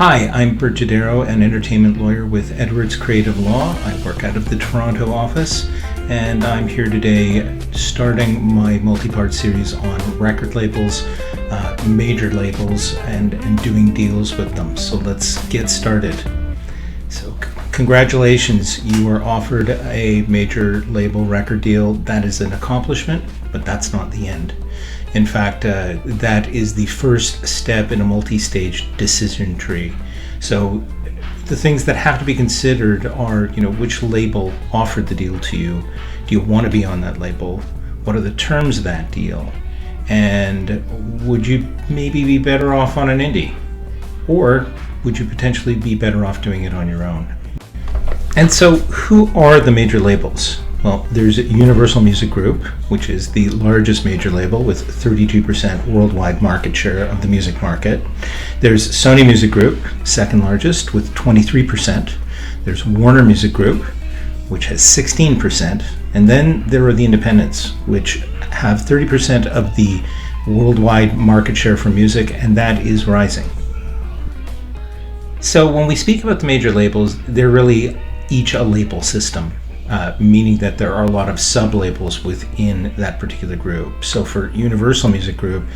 Hi, I'm Burt, an entertainment lawyer with Edwards Creative Law. I work out of the Toronto office, and I'm here today starting my multi-part series on record labels, major labels, and doing deals with them. So let's get started. So congratulations, you were offered a major label record deal. That is an accomplishment, but that's not the end. In fact, that is the first step in a multi-stage decision tree. So the things that have to be considered are, which label offered the deal to you? Do you want to be on that label? What are the terms of that deal? And would you maybe be better off on an indie? Or would you potentially be better off doing it on your own? And so who are the major labels? Well, there's Universal Music Group, which is the largest major label with 32% worldwide market share of the music market. There's Sony Music Group, second largest, with 23%. There's Warner Music Group, which has 16%. And then there are the independents, which have 30% of the worldwide market share for music, and that is rising. So when we speak about the major labels, they're really each a label system. Meaning that there are a lot of sub-labels within that particular group. So for Universal Music Group,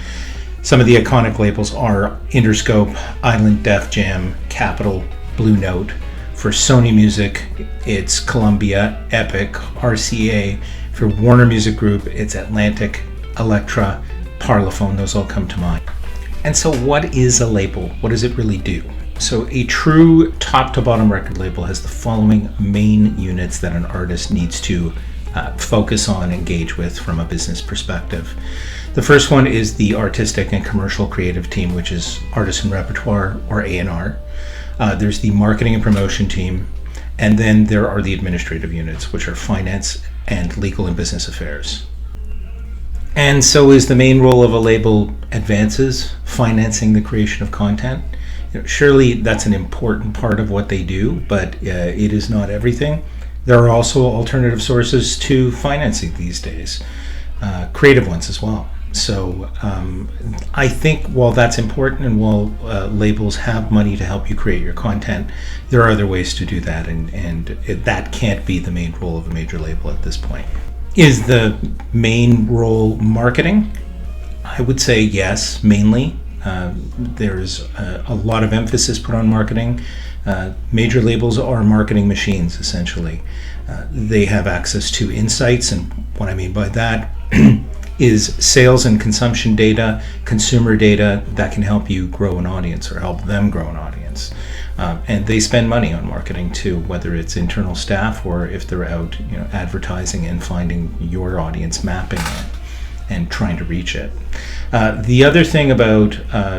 some of the iconic labels are Interscope, Island Def Jam, Capitol, Blue Note. For Sony Music, it's Columbia, Epic, RCA. For Warner Music Group, it's Atlantic, Elektra, Parlophone. Those all come to mind. And so what is a label? What does it really do? So a true top-to-bottom record label has the following main units that an artist needs to focus on, engage with from a business perspective. The first one is the artistic and commercial creative team, which is artist and repertoire, or A&R. There's the marketing and promotion team, and then there are the administrative units, which are finance and legal and business affairs. And so is the main role of a label advances, financing the creation of content. Surely that's an important part of what they do, but it is not everything. There are also alternative sources to financing these days, creative ones as well. So I think while that's important and while labels have money to help you create your content, there are other ways to do that, and that can't be the main role of a major label at this point. Is the main role marketing? I would say yes, mainly. There's a lot of emphasis put on marketing. Major labels are marketing machines, essentially. They have access to insights, and what I mean by that is sales and consumption data, consumer data that can help you grow an audience or help them grow an audience. And they spend money on marketing too, whether it's internal staff or if they're out advertising and finding your audience, mapping it and trying to reach it. The other thing about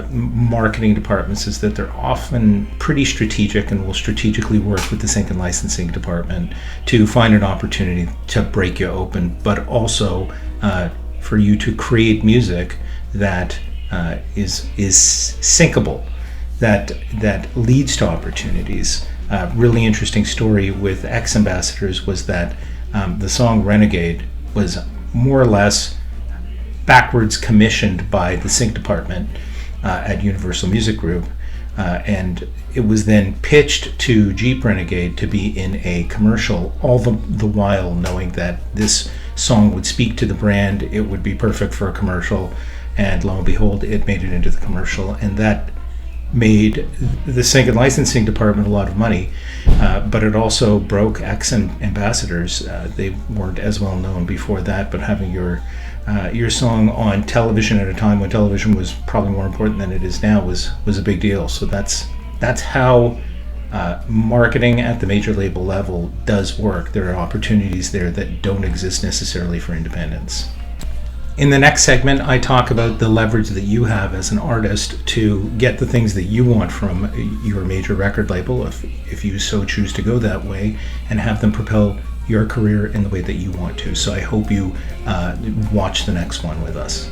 marketing departments is that they're often pretty strategic and will strategically work with the sync and licensing department to find an opportunity to break you open, but also for you to create music that is syncable, that leads to opportunities. Really interesting story with X Ambassadors was that the song Renegade was more or less backwards commissioned by the sync department at Universal Music Group, and it was then pitched to Jeep Renegade to be in a commercial, all the while knowing that this song would speak to the brand, it would be perfect for a commercial, and lo and behold, it made it into the commercial, and that made the sync and licensing department a lot of money, but it also broke X Ambassadors. They weren't as well known before that, but having your song on television at a time when television was probably more important than it is now was a big deal. So that's how marketing at the major label level does work. There are opportunities there that don't exist necessarily for independents. In the next segment, I talk about the leverage that you have as an artist to get the things that you want from your major record label, if you so choose to go that way, and have them propel your career in the way that you want to. So I hope you watch the next one with us.